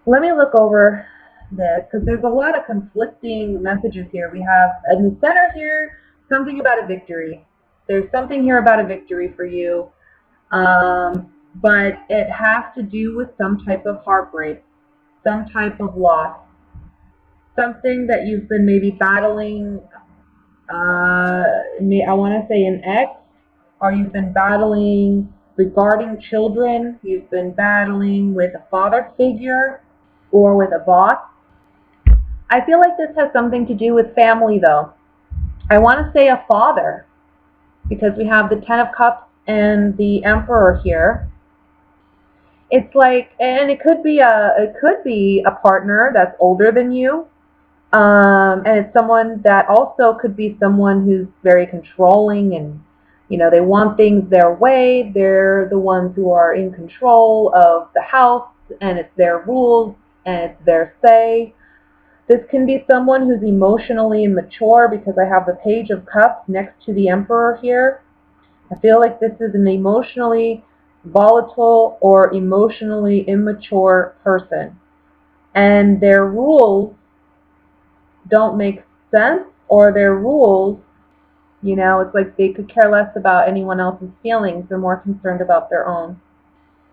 Let me look over this because there's a lot of conflicting messages here. We have in the center here something about a victory. There's something here about a victory for you, but it has to do with some type of heartbreak, some type of loss, something that you've been maybe battling. I want to say an ex, or you've been battling regarding children. You've been battling with a father figure or with a boss. I feel like this has something to do with family, though. I want to say a father because we have the Ten of Cups and the Emperor here. It's like, and it could be a partner that's older than you, and it's someone that also could be someone who's very controlling and they want things their way. They're the ones who are in control of the house, and it's their rules and it's their say. This can be someone who's emotionally immature because I have the Page of Cups next to the Emperor here. I feel like this is an emotionally volatile or emotionally immature person. And their rules don't make sense, or their rules, it's like they could care less about anyone else's feelings. They're more concerned about their own.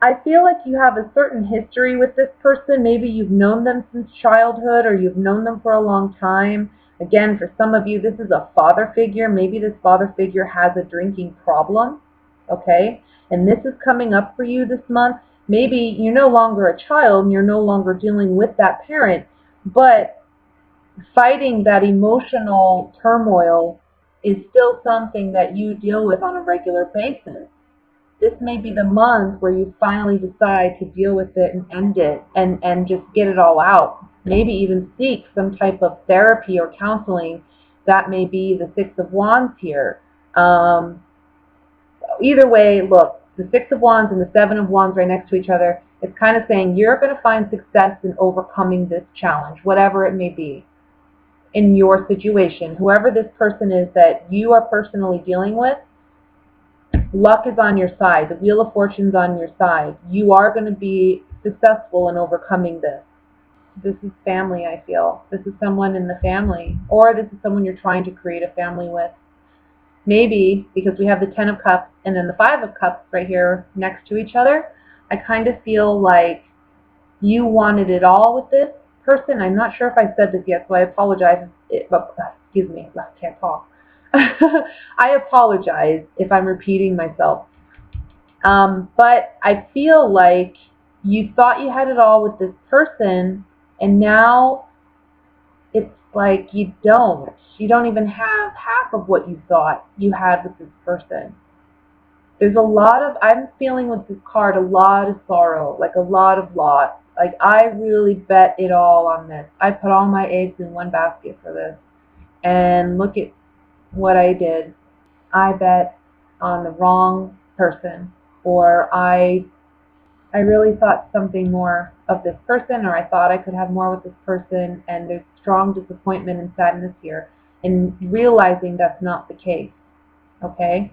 I feel like you have a certain history with this person. Maybe you've known them since childhood, or you've known them for a long time. Again, for some of you, this is a father figure. Maybe this father figure has a drinking problem, okay? And this is coming up for you this month. Maybe you're no longer a child and you're no longer dealing with that parent, but fighting that emotional turmoil is still something that you deal with on a regular basis. This may be the month where you finally decide to deal with it and end it and just get it all out. Maybe even seek some type of therapy or counseling. That may be the Six of Wands here. Either way, look, the Six of Wands and the Seven of Wands right next to each other, it's kind of saying you're going to find success in overcoming this challenge, whatever it may be, in your situation. Whoever this person is that you are personally dealing with, luck is on your side. The Wheel of Fortune's on your side. You are going to be successful in overcoming this. This is family, I feel. This is someone in the family, or this is someone you're trying to create a family with. Maybe because we have the Ten of Cups and then the Five of Cups right here next to each other, I kind of feel like you wanted it all with this person. I'm not sure if I said this yet, so I apologize. Excuse me, I can't talk. I apologize if I'm repeating myself. But I feel like you thought you had it all with this person, and now it's like you don't. You don't even have half of what you thought you had with this person. There's a lot of, I'm feeling with this card, a lot of sorrow, like a lot of loss. Like, I really bet it all on this. I put all my eggs in one basket for this. And look at what I did. I bet on the wrong person, or I really thought something more of this person, or I thought I could have more with this person, and there's strong disappointment and sadness here, and realizing that's not the case, okay?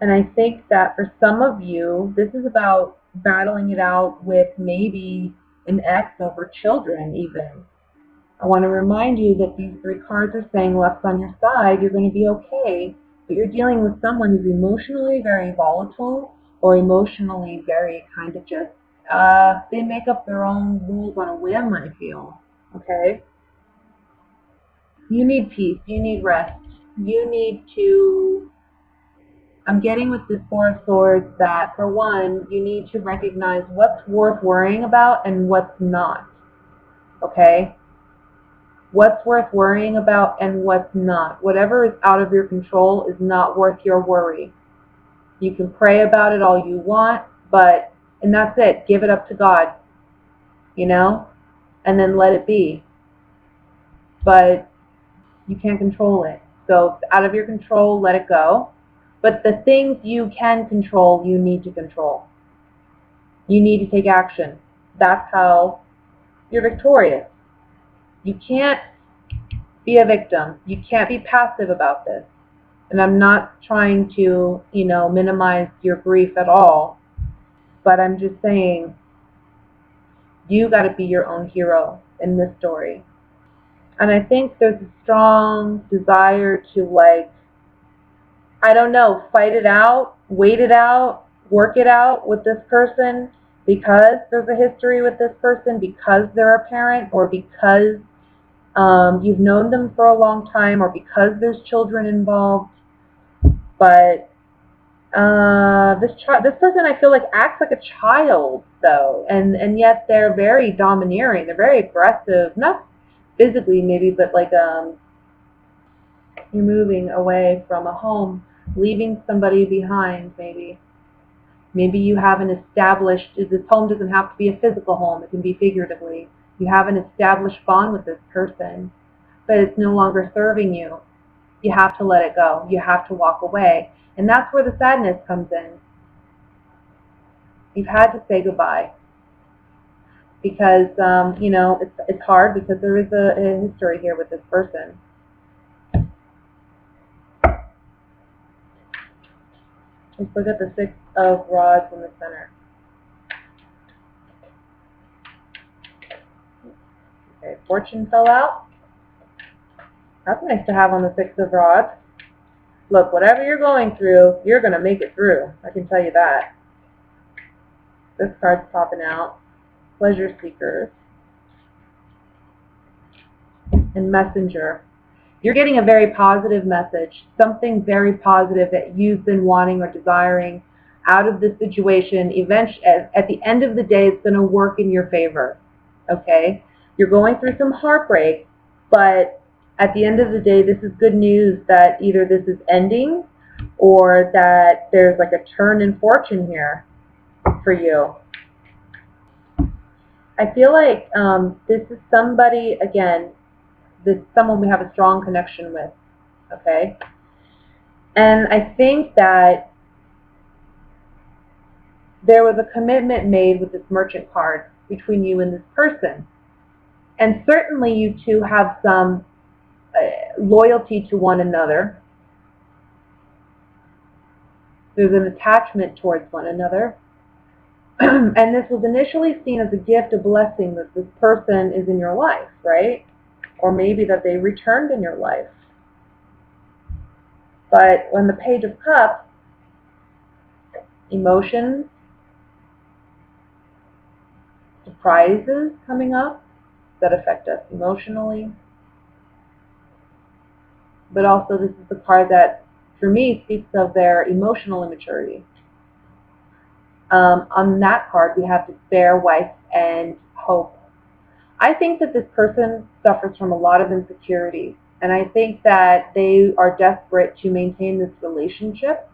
And I think that for some of you, this is about battling it out with maybe an ex over children even. I want to remind you that these three cards are saying luck's on your side, you're going to be okay, but you're dealing with someone who's emotionally very volatile, or emotionally very kind of just, they make up their own rules on a whim, I feel, okay? You need peace, you need rest, you need to, I'm getting with this Four of Swords that, for one, you need to recognize what's worth worrying about and what's not, okay? What's worth worrying about and what's not. Whatever is out of your control is not worth your worry. You can pray about it all you want, and that's it. Give it up to God, and then let it be. But you can't control it. So if it's out of your control, let it go. But the things you can control, you need to control. You need to take action. That's how you're victorious. You can't be a victim. You can't be passive about this. And I'm not trying to, minimize your grief at all. But I'm just saying, You got to be your own hero in this story. And I think there's a strong desire to, like, I don't know, fight it out, wait it out, work it out with this person because there's a history with this person, because they're a parent, or because you've known them for a long time, or because there's children involved. But this person, I feel like, acts like a child, though, and yet they're very domineering. They're very aggressive, not physically maybe, but like you're moving away from a home, leaving somebody behind, maybe. Maybe you have an established, this home doesn't have to be a physical home, it can be figuratively. You have an established bond with this person, but it's no longer serving you. You have to let it go. You have to walk away. And that's where the sadness comes in. You've had to say goodbye because, it's hard because there is a history here with this person. Let's look at the Six of Rods in the center. Okay, Fortune fell out. That's nice to have on the Six of Rods. Look, whatever you're going through, you're going to make it through. I can tell you that. This card's popping out. Pleasure Seekers. And Messenger. You're getting a very positive message, something very positive that you've been wanting or desiring out of this situation. Eventually, at the end of the day, it's going to work in your favor, okay? You're going through some heartbreak, but at the end of the day, this is good news that either this is ending or that there's like a turn in fortune here for you. I feel like this is somebody, again, this is someone we have a strong connection with, okay? And I think that there was a commitment made with this Merchant card between you and this person. And certainly you two have some loyalty to one another. There's an attachment towards one another. And this was initially seen as a gift, a blessing, that this person is in your life, right? Or maybe that they returned in your life. But when the Page of Cups, emotions, surprises coming up that affect us emotionally. But also this is the card that, for me, speaks of their emotional immaturity. On that card, we have despair, wife, and hope. I think that this person suffers from a lot of insecurity, and I think that they are desperate to maintain this relationship,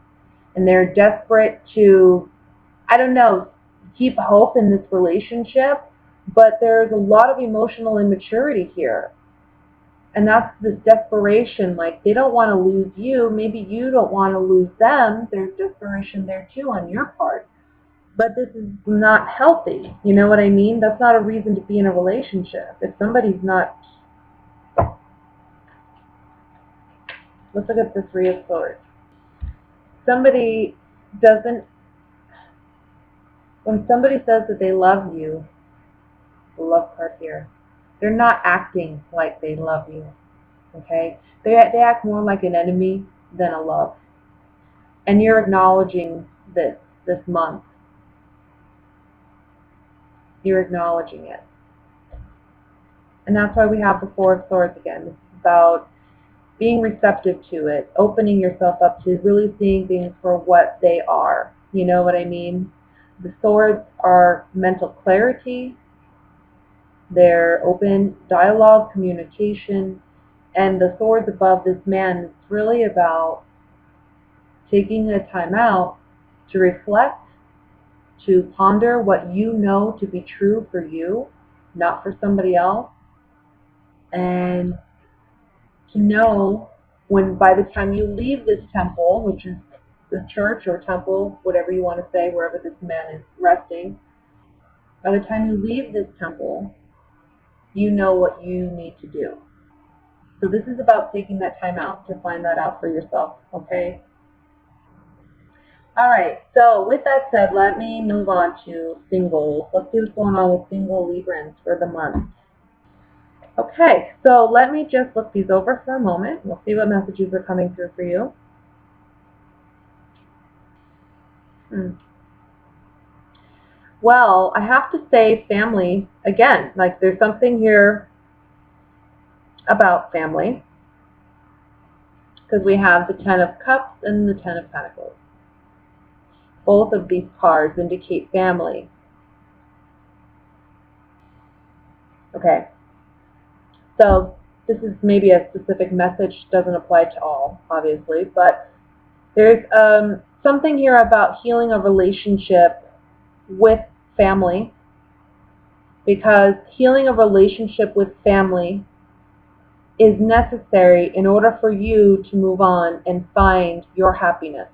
and they're desperate to, I don't know, keep hope in this relationship, but there's a lot of emotional immaturity here. And that's this desperation, like they don't want to lose you, maybe you don't want to lose them. There's desperation there too on your part. But this is not healthy, you know what I mean? That's not a reason to be in a relationship. If somebody's not... Let's look at the Three of Swords. Somebody doesn't... When somebody says that they love you, the love card here, they're not acting like they love you, okay? They act more like an enemy than a love. And you're acknowledging this month. You're acknowledging it. And that's why we have the Four of Swords again. This is about being receptive to it, opening yourself up to really seeing things for what they are. You know what I mean? The swords are mental clarity. They're open dialogue, communication. And the swords above this man is really about taking a time out to reflect, to ponder what you know to be true for you, not for somebody else, and to know when, by the time you leave this temple, which is the church or temple, whatever you want to say, wherever this man is resting, by the time you leave this temple, you know what you need to do. So this is about taking that time out to find that out for yourself, okay? All right, so with that said, let me move on to singles. Let's see what's going on with single Librans for the month. Okay, so let me just look these over for a moment. We'll see what messages are coming through for you. Well, I have to say family, again, like there's something here about family, because we have the Ten of Cups and the Ten of Pentacles. Both of these cards indicate family. Okay, so this is maybe a specific message, doesn't apply to all, obviously, but there's something here about healing a relationship with family, because healing a relationship with family is necessary in order for you to move on and find your happiness.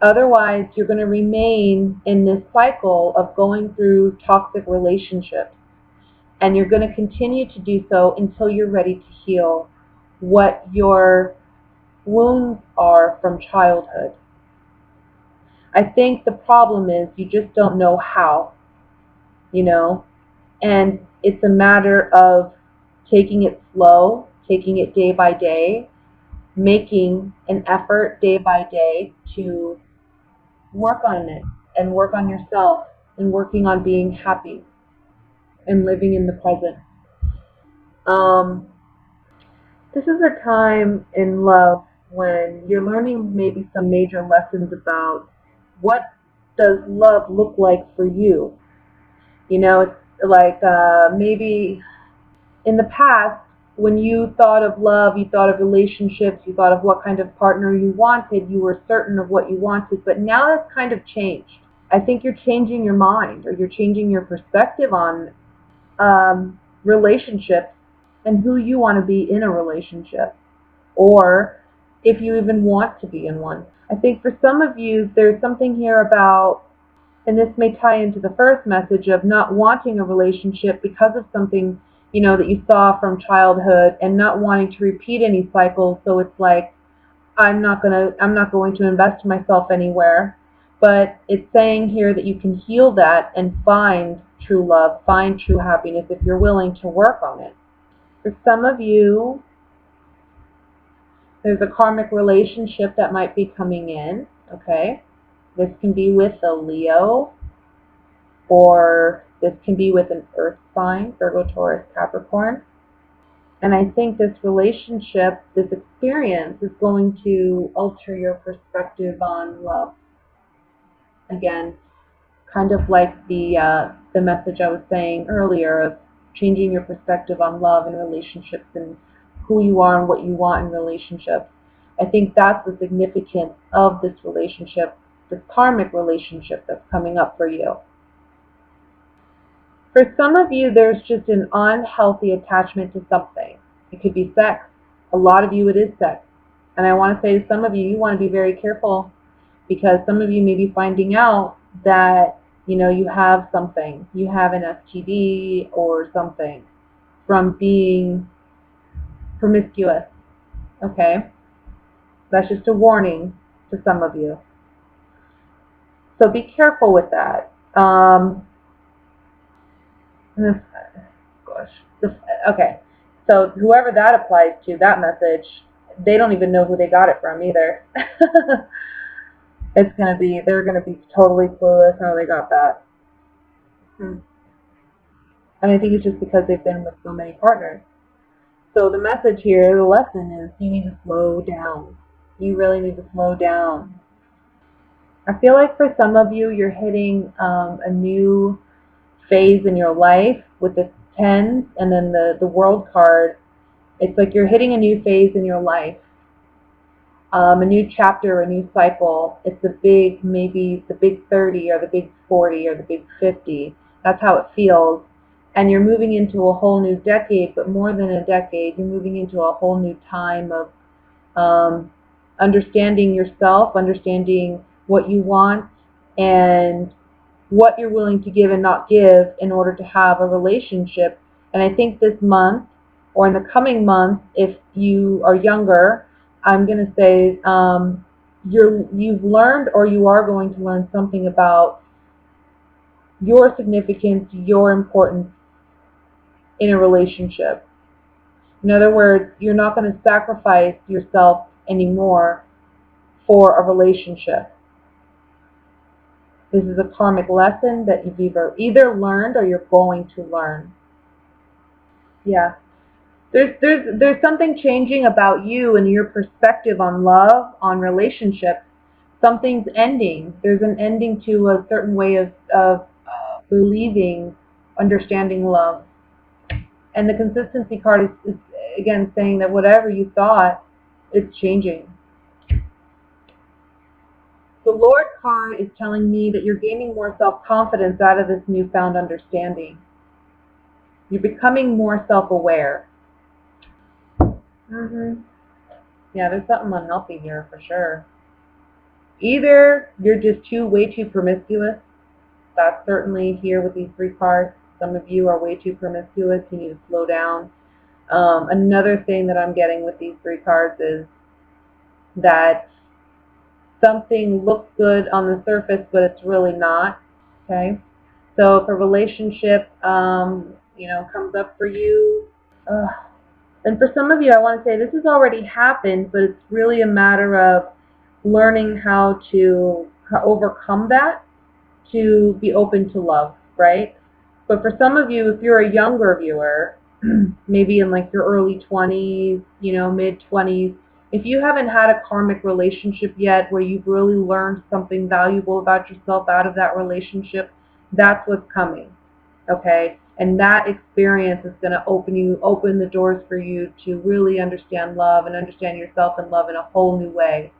Otherwise, you're going to remain in this cycle of going through toxic relationships. And you're going to continue to do so until you're ready to heal what your wounds are from childhood. I think the problem is you just don't know how, and it's a matter of taking it slow, taking it day by day, making an effort day by day to work on it and work on yourself and working on being happy and living in the present. This is a time in love when you're learning maybe some major lessons about what does love look like for you. It's like maybe in the past, when you thought of love, you thought of relationships, you thought of what kind of partner you wanted, you were certain of what you wanted, but now that's kind of changed. I think you're changing your mind, or you're changing your perspective on relationships and who you want to be in a relationship, or if you even want to be in one. I think for some of you, there's something here about, and this may tie into the first message of not wanting a relationship because of something, that you saw from childhood and not wanting to repeat any cycles. So it's like, I'm not going to invest myself anywhere. But it's saying here that you can heal that and find true love, find true happiness if you're willing to work on it. For some of you, there's a karmic relationship that might be coming in, okay? This can be with a Leo, or this can be with an earth sign, Virgo, Taurus, Capricorn. And I think this relationship, this experience, is going to alter your perspective on love. Again, kind of like the message I was saying earlier of changing your perspective on love and relationships and who you are and what you want in relationships. I think that's the significance of this relationship, this karmic relationship that's coming up for you. For some of you, there's just an unhealthy attachment to something. It could be sex. A lot of you, it is sex. And I want to say to some of you, you want to be very careful, because some of you may be finding out that, you have something. You have an STD or something from being promiscuous. Okay? That's just a warning to some of you. So be careful with that. Okay, so whoever that applies to, that message, they don't even know who they got it from either. They're gonna be totally clueless how they got that. And I think it's just because they've been with so many partners. So the message here, the lesson is, you need to slow down. You really need to slow down. I feel like for some of you, you're hitting a new phase in your life with the tens and then the world card. It's like you're hitting a new phase in your life, a new chapter, a new cycle. It's maybe the big 30 or the big 40 or the big 50. That's how it feels. And you're moving into a whole new decade, but more than a decade, you're moving into a whole new time of understanding yourself, understanding what you want, and what you're willing to give and not give in order to have a relationship. And I think this month, or in the coming month, if you are younger, I'm going to say you've learned, or you are going to learn something about your significance, your importance in a relationship. In other words, you're not going to sacrifice yourself anymore for a relationship. This is a karmic lesson that you've either learned or you're going to learn. Yeah. There's something changing about you and your perspective on love, on relationships. Something's ending. There's an ending to a certain way of believing, understanding love. And the consistency card is again saying that whatever you thought, it's changing. The Lord card is telling me that you're gaining more self-confidence out of this newfound understanding. You're becoming more self-aware. Yeah, there's something unhealthy here for sure. Either you're just way too promiscuous. That's certainly here with these 3 cards. Some of you are way too promiscuous. You need to slow down. Another thing that I'm getting with these 3 cards is that something looks good on the surface, but it's really not. Okay? So if a relationship, comes up for you, and for some of you, I want to say this has already happened, but it's really a matter of learning how to overcome that, to be open to love, right? But for some of you, if you're a younger viewer, maybe in like your early 20s, mid 20s, if you haven't had a karmic relationship yet where you've really learned something valuable about yourself out of that relationship, that's what's coming, okay? And that experience is going to open the doors for you to really understand love and understand yourself and love in a whole new way.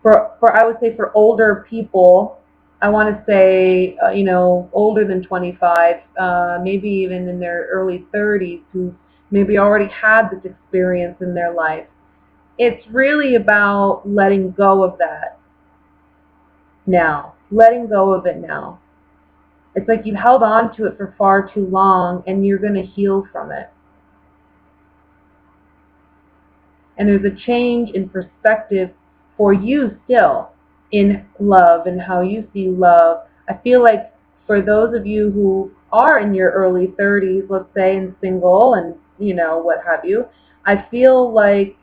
I would say for older people, I want to say, older than 25, maybe even in their early 30s, who maybe already had this experience in their life. It's really about letting go of that now. Letting go of it now. It's like you've held on to it for far too long, and you're going to heal from it. And there's a change in perspective for you still in love and how you see love. I feel like for those of you who are in your early 30s, let's say, and single and, what have you, I feel like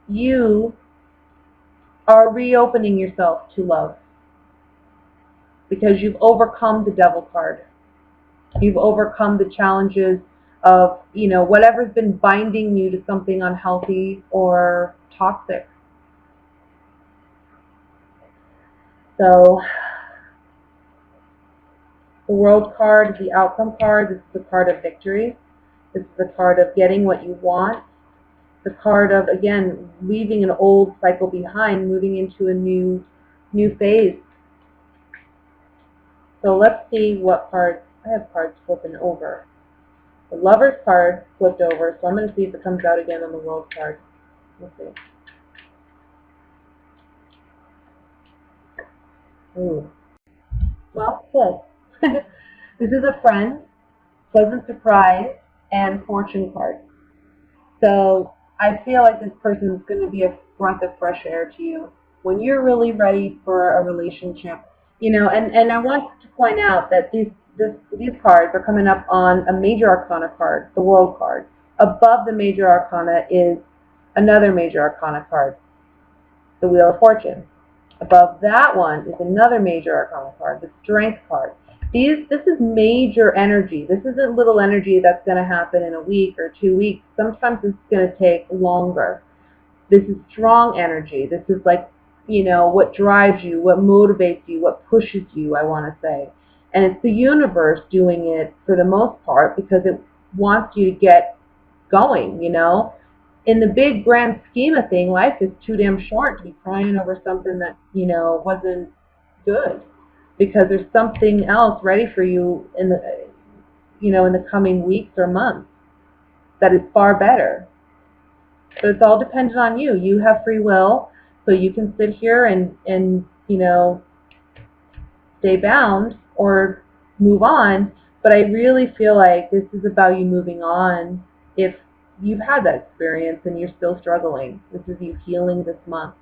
you are reopening yourself to love because you've overcome the devil card. You've overcome the challenges of, whatever's been binding you to something unhealthy or toxic. So the World card is the outcome card. This is the card of victory. This is the card of getting what you want. The card of, again, leaving an old cycle behind, moving into a new phase. So let's see what cards. I have cards flipping over. The Lover's card flipped over, so I'm going to see if it comes out again on the World card. Let's see. Ooh. Well, good. This is a friend, pleasant surprise, and fortune card. So I feel like this person is going to be a breath of fresh air to you when you're really ready for a relationship. And I want to point out that these cards are coming up on a major arcana card, the World card. Above the major arcana is another major arcana card, the Wheel of Fortune. Above that one is another major arcana card, the Strength card. This is major energy. This isn't little energy that's going to happen in a week or 2 weeks. Sometimes it's going to take longer. This is strong energy. This is like, what drives you, what motivates you, what pushes you, I want to say. And it's the universe doing it for the most part because it wants you to get going, In the big grand scheme of things, life is too damn short to be crying over something that, wasn't good. Because there's something else ready for you in the coming weeks or months that is far better. So it's all dependent on you. You have free will, so you can sit here and stay bound or move on. But I really feel like this is about you moving on if you've had that experience and you're still struggling. This is you healing this month.